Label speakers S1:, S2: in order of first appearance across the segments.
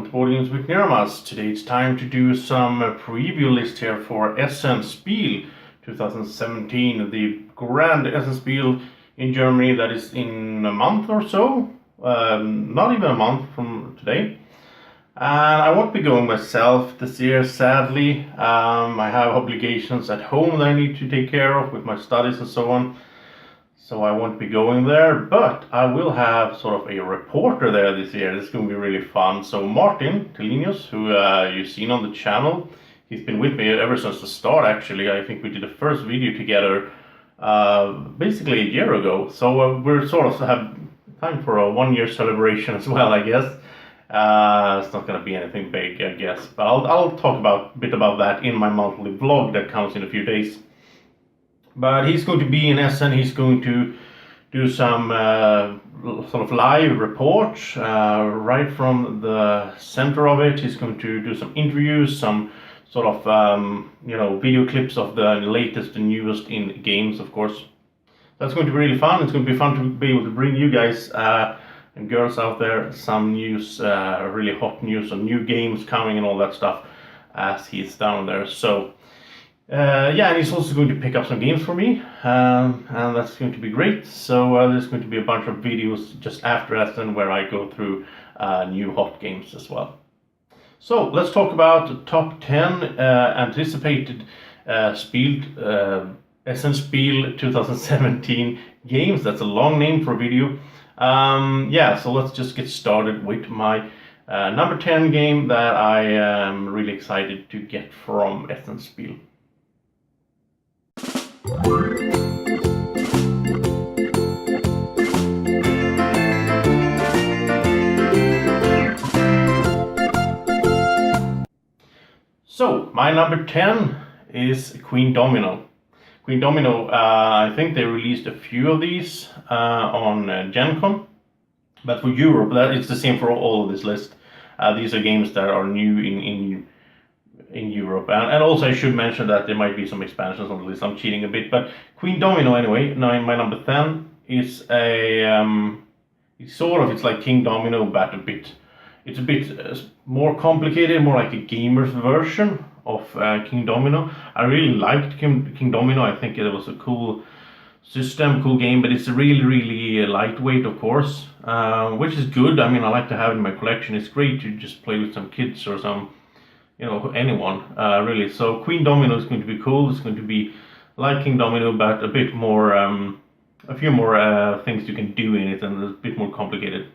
S1: to Boardgames with Niramas. Today it's time to do some preview list here for Essen Spiel 2017, the grand Essen Spiel in Germany that is in a month or so, not even a month from today. And I won't be going myself this year, sadly. I have obligations at home that I need to take care of with my studies and so on. So I won't be going there, but I will have sort of a reporter there this year. This is going to be really fun. So Martin Telinius, who you've seen on the channel, he's been with me ever since the start actually. I think we did the first video together basically a year ago. So we're sort of have time for a 1-year celebration as well, I guess. It's not going to be anything big, I guess. But I'll talk a bit about that in my monthly vlog that comes in a few days. But he's going to be in Essen. He's going to do some sort of live reports right from the center of it. He's going to do some interviews, some sort of video clips of the latest and newest in games, of course. That's going to be really fun. It's going to be fun to be able to bring you guys and girls out there some news, really hot news on new games coming and all that stuff as he's down there. So. And he's also going to pick up some games for me, and that's going to be great. So there's going to be a bunch of videos just after Essen where I go through new hot games as well. So let's talk about the top 10 anticipated Essen Spiel 2017 games. That's a long name for a video. So let's just get started with my number 10 game that I am really excited to get from Essen Spiel. So my number 10 is Queen Domino. Queen Domino, I think they released a few of these on Gen Con, but for Europe, it's the same for all of this list. These are games that are new in Europe, and also I should mention that there might be some expansions on the list. I'm cheating a bit, but Queen Domino anyway. Now my number 10 is it's like King Domino, but it's a bit more complicated, more like a gamer's version of King Domino. I really liked King Domino. I think it was a cool system, cool game, but it's really lightweight, of course, which is good. I mean, I like to have it in my collection. It's great to just play with some kids or some anyone, really. So Queen Domino is going to be cool. It's going to be like King Domino, but a bit more, a few more things you can do in it, and it's a bit more complicated.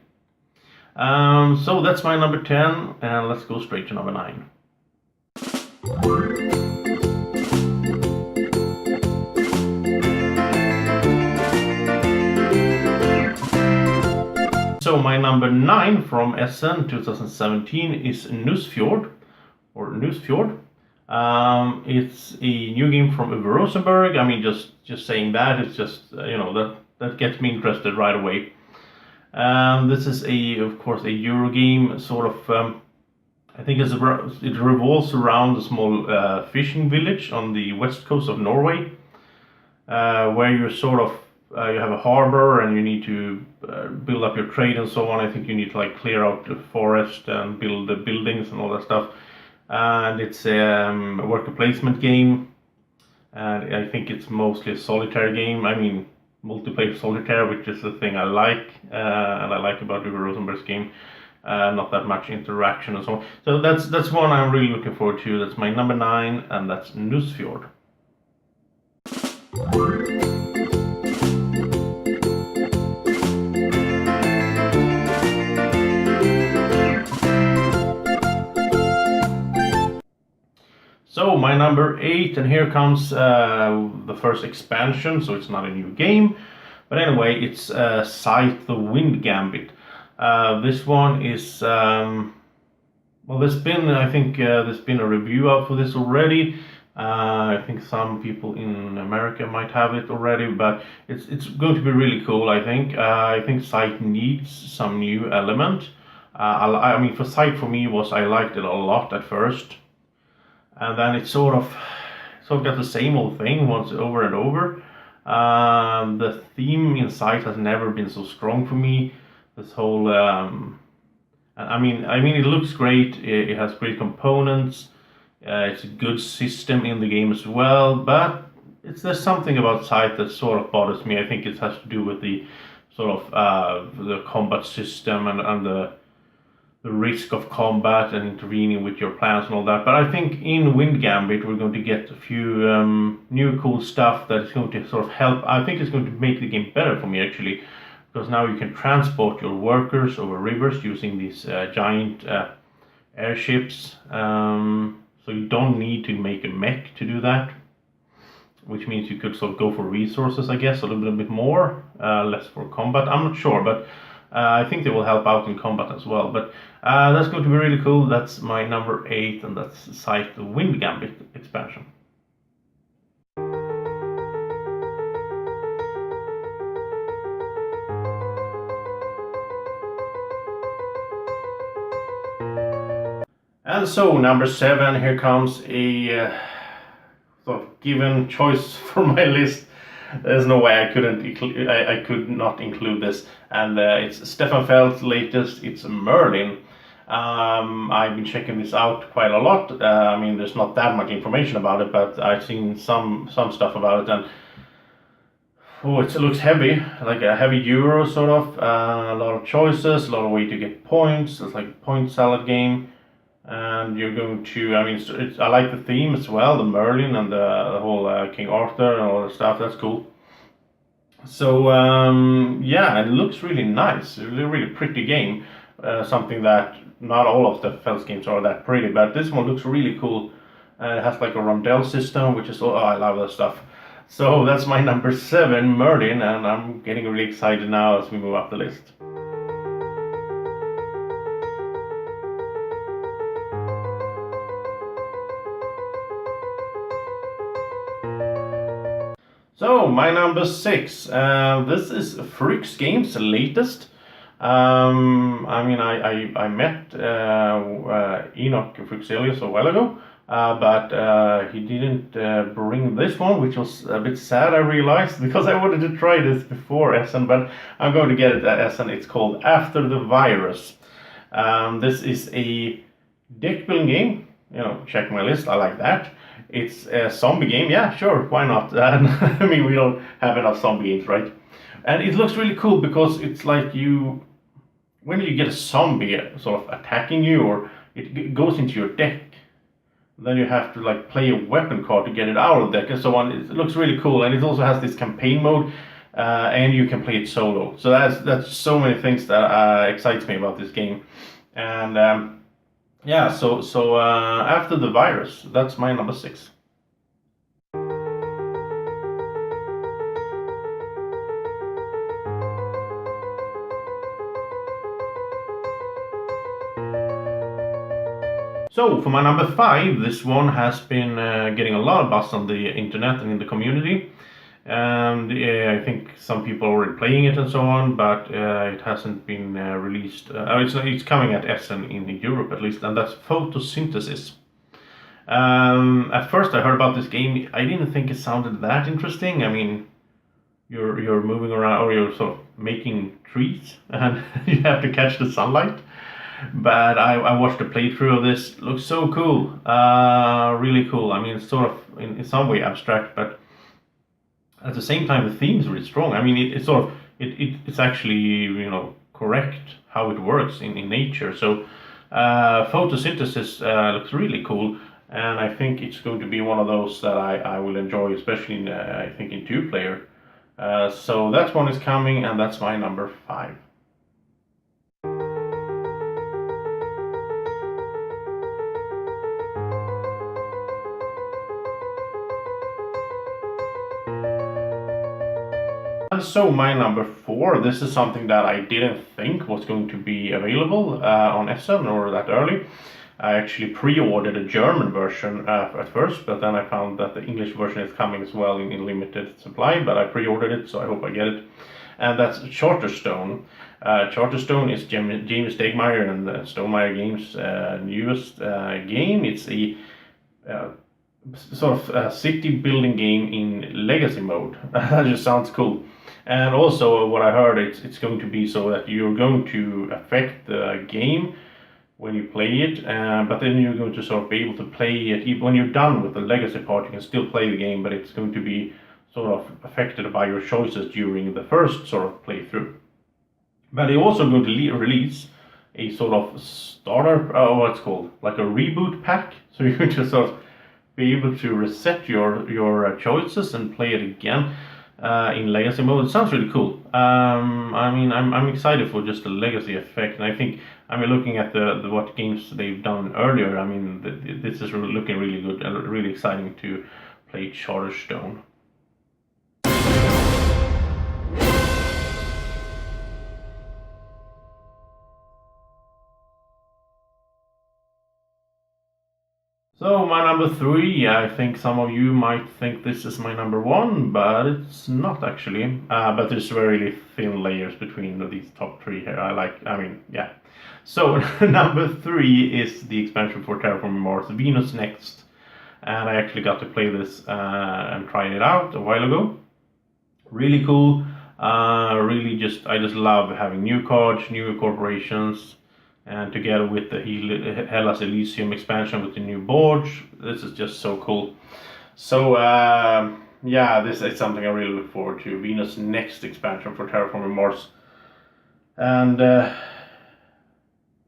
S1: So that's my number 10, and let's go straight to number 9. So my number 9 from Essen 2017 is Nusfjord. It's a new game from Uwe Rosenberg. I mean, just saying that, it's just that gets me interested right away. This is of course a Euro game, sort of. I think it revolves around a small fishing village on the west coast of Norway, where you're sort of you have a harbor and you need to build up your trade and so on. I think you need to clear out the forest and build the buildings and all that stuff. And it's a worker placement game, and I think it's mostly a solitaire game. I mean, multiplayer solitaire, which is the thing I like, and I like about Uwe Rosenberg's game. Not that much interaction and so on. So that's one I'm really looking forward to. That's my number 9, and that's Nusfjord. So my number 8, and here comes the first expansion, so it's not a new game, but anyway, it's Scythe the Wind Gambit. This one is, there's been a review out for this already. I think some people in America might have it already, but it's going to be really cool, I think. I think Scythe needs some new element. I mean, for Scythe for me I liked it a lot at first. And then it sort of got the same old thing once over and over. The theme in Scythe has never been so strong for me. This whole I mean, it looks great. It has great components. It's a good system in the game as well, but there's something about sight that sort of bothers me. I think it has to do with the sort of the combat system and the risk of combat and intervening with your plans and all that. But I think in Wind Gambit we're going to get a few new cool stuff that is going to sort of help. I think it's going to make the game better for me actually, because now you can transport your workers over rivers using these giant airships. So you don't need to make a mech to do that, which means you could sort of go for resources, I guess, a little bit more, less for combat. I'm not sure, but I think they will help out in combat as well. But that's going to be really cool. That's my number 8, and that's Scythe the Wind Gambit expansion. And so, number 7, here comes a sort of given choice for my list. There's no way I could not include this, and it's Stefan Feld's latest. It's Merlin. I've been checking this out quite a lot. I mean, there's not that much information about it, but I've seen some stuff about it, and it looks heavy, like a heavy Euro sort of. A lot of choices, a lot of way to get points. It's like a point salad game. And you're going to, I mean, I like the theme as well, the Merlin and the whole King Arthur and all the stuff. That's cool. So yeah, it looks really nice. It's a really pretty game. Something that not all of the Fels games are that pretty, but this one looks really cool. It has like a rondel system, which is I love that stuff. So that's my number 7, Merlin, and I'm getting really excited now as we move up the list. So, my number 6, this is Fricks Games' latest. I mean, I met Enoch Frixelius a while ago, but he didn't bring this one, which was a bit sad, I realized, because I wanted to try this before Essen, but I'm going to get it at Essen. It's called After the Virus. This is a deck building game. Check my list, I like that. It's a zombie game, yeah, sure, why not? And I mean, we don't have enough zombie games, right? And it looks really cool because it's like when you get a zombie sort of attacking you, or it goes into your deck, then you have to like play a weapon card to get it out of the deck and so on. It looks really cool, and it also has this campaign mode, and you can play it solo. So that's so many things that excites me about this game. And yeah, so After the Virus, that's my number 6. So for my number 5, this one has been getting a lot of buzz on the internet and in the community. And I think some people are already playing it and so on, but it hasn't been released. It's coming at Essen in Europe at least, and that's Photosynthesis. At first I heard about this game, I didn't think it sounded that interesting. I mean, you're moving around, or you're sort of making trees, and you have to catch the sunlight. But I watched a playthrough of this. It looks so cool, really cool. I mean, it's sort of in some way abstract, but at the same time, the theme is really strong. I mean, it's actually correct how it works in nature. So photosynthesis looks really cool, and I think it's going to be one of those that I will enjoy, especially in I think in 2-player. So that one is coming, and that's my number 5. And so my number 4, this is something that I didn't think was going to be available on Essen or that early. I actually pre-ordered a German version at first, but then I found that the English version is coming as well in limited supply, but I pre-ordered it, so I hope I get it. And that's Charterstone. Charterstone is James Stegmaier and Stonemaier Games' newest game. It's a sort of a city building game in legacy mode. That just sounds cool. And also, what I heard, it's going to be so that you're going to affect the game when you play it, but then you're going to sort of be able to play it even when you're done with the legacy part. You can still play the game, but it's going to be sort of affected by your choices during the first sort of playthrough. But they're also going to release a sort of starter, what's called like a reboot pack, so you can just sort of be able to reset your choices and play it again in legacy mode. It sounds really cool. I mean, I'm excited for just the legacy effect, and I think, I mean, looking at the what games they've done earlier, I mean, this is looking really good and really exciting to play Charterstone. So my number 3, I think some of you might think this is my number 1, but it's not actually. But there's really thin layers between these top 3 here. I mean, yeah. So number 3 is the expansion for Terraforming Mars, Venus Next. And I actually got to play this and tried it out a while ago. Really cool. Really I just love having new cards, new corporations, and together with the Hellas Elysium expansion with the new boards, this is just so cool. So yeah, this is something I really look forward to. Venus Next expansion for Terraforming Mars, and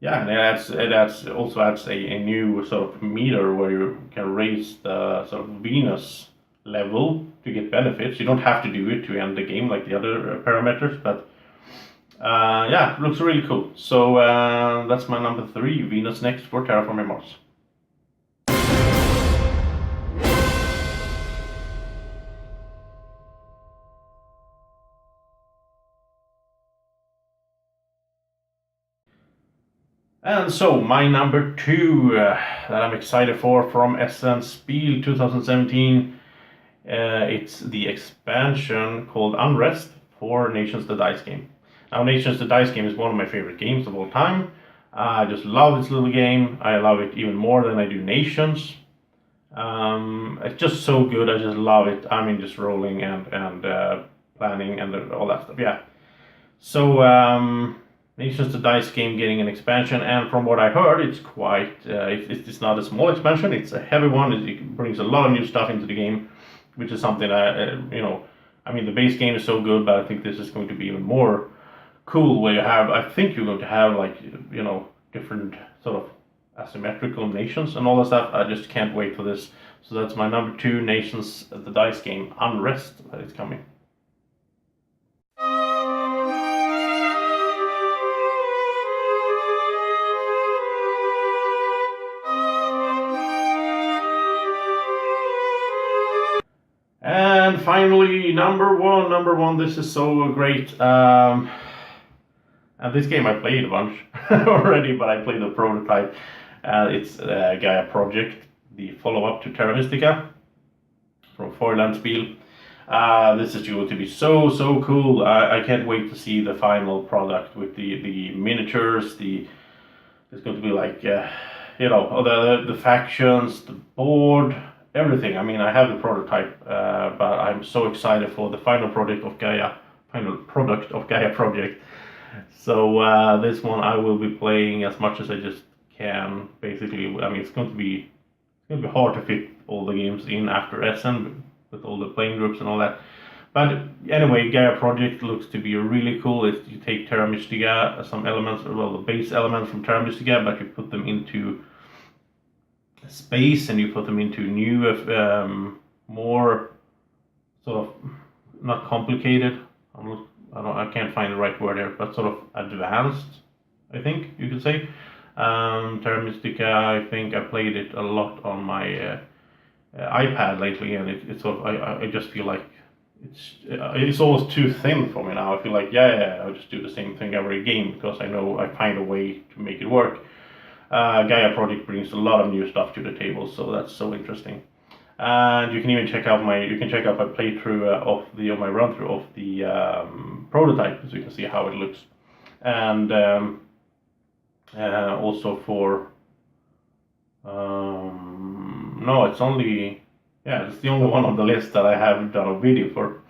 S1: yeah, and it also adds a new sort of meter where you can raise the sort of Venus level to get benefits. You don't have to do it to end the game like the other parameters, but yeah, looks really cool. So that's my number 3, Venus Next for Terraforming Mars. And so my number 2 that I'm excited for from Essen Spiel 2017, it's the expansion called Unrest for Nations the Dice game. Now, Nations the Dice game is one of my favorite games of all time. I just love this little game. I love it even more than I do Nations. It's just so good. I just love it. I mean, just rolling and planning and all that stuff. Yeah. So Nations the Dice game getting an expansion, and from what I heard, it's quite. It's not a small expansion. It's a heavy one. It brings a lot of new stuff into the game, which is something I I mean, the base game is so good, but I think this is going to be even more cool. Where you have, I think you're going to have like different sort of asymmetrical nations and all that stuff. I just can't wait for this. So that's my number 2, Nations the Dice game, Unrest, that is coming. And finally, number one. This is so great. And this game I played a bunch already, but I played the prototype. It's Gaia Project, the follow-up to Terra Mystica from Essen Spiel. This is going to be so cool. I can't wait to see the final product with the miniatures. It's going to be like the factions, the board, everything. I mean, I have the prototype, but I'm so excited for the final product of Gaia Project. So this one I will be playing as much as I just can. Basically, I mean, it's going to be hard to fit all the games in after Essen with all the playing groups and all that. But anyway, Gaia Project looks to be really cool. You take Terra Mystica, some elements, well, the base elements from Terra Mystica, but you put them into space and you put them into new, more sort of not complicated. I can't find the right word here, but sort of advanced, I think you could say. Terra Mystica, I think I played it a lot on my iPad lately, and it's sort of I just feel like it's almost too thin for me now. I feel like I'll just do the same thing every game because I know I find a way to make it work. Gaia Project brings a lot of new stuff to the table, so that's so interesting. And you can even check out my playthrough of my run through of the prototype, so you can see how it looks. And also for no, it's only Yeah, it's the only one on the list that I haven't done a video for.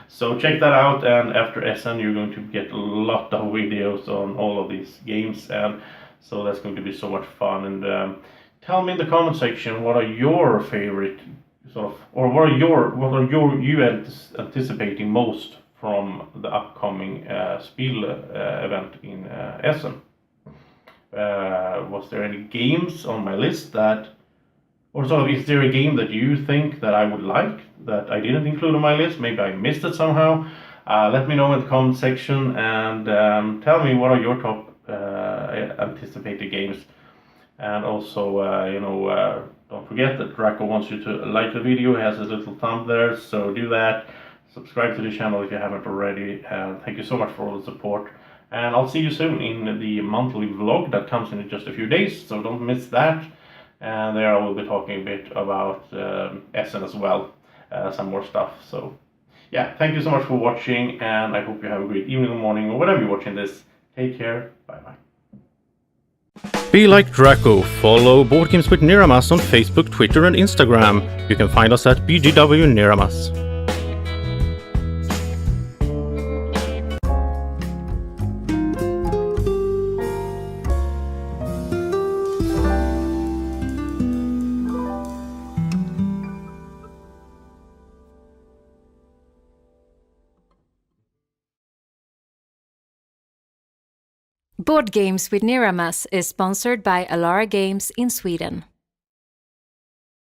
S1: So check that out, and after Essen you're going to get a lot of videos on all of these games, and so that's going to be so much fun. And tell me in the comment section, what are your favorite sort of, or what are you anticipating most from the upcoming Spiel event in Essen? Was there any games on my list that, or sort of, is there a game that you think that I would like that I didn't include on my list? Maybe I missed it somehow. Let me know in the comment section, and tell me what are your top anticipated games. And also, don't forget that Draco wants you to like the video. He has a little thumb there, so do that. Subscribe to the channel if you haven't already. And thank you so much for all the support. And I'll see you soon in the monthly vlog that comes in just a few days, so don't miss that. And there I will be talking a bit about Essen as well, some more stuff. So yeah, thank you so much for watching, and I hope you have a great evening or morning, or whatever you're watching this. Take care, bye bye.
S2: Be like Draco. Follow Board Games with Niramas on Facebook, Twitter and Instagram. You can find us at BGW Niramas.
S3: Board Games with Niramas is sponsored by Alara Games in Sweden.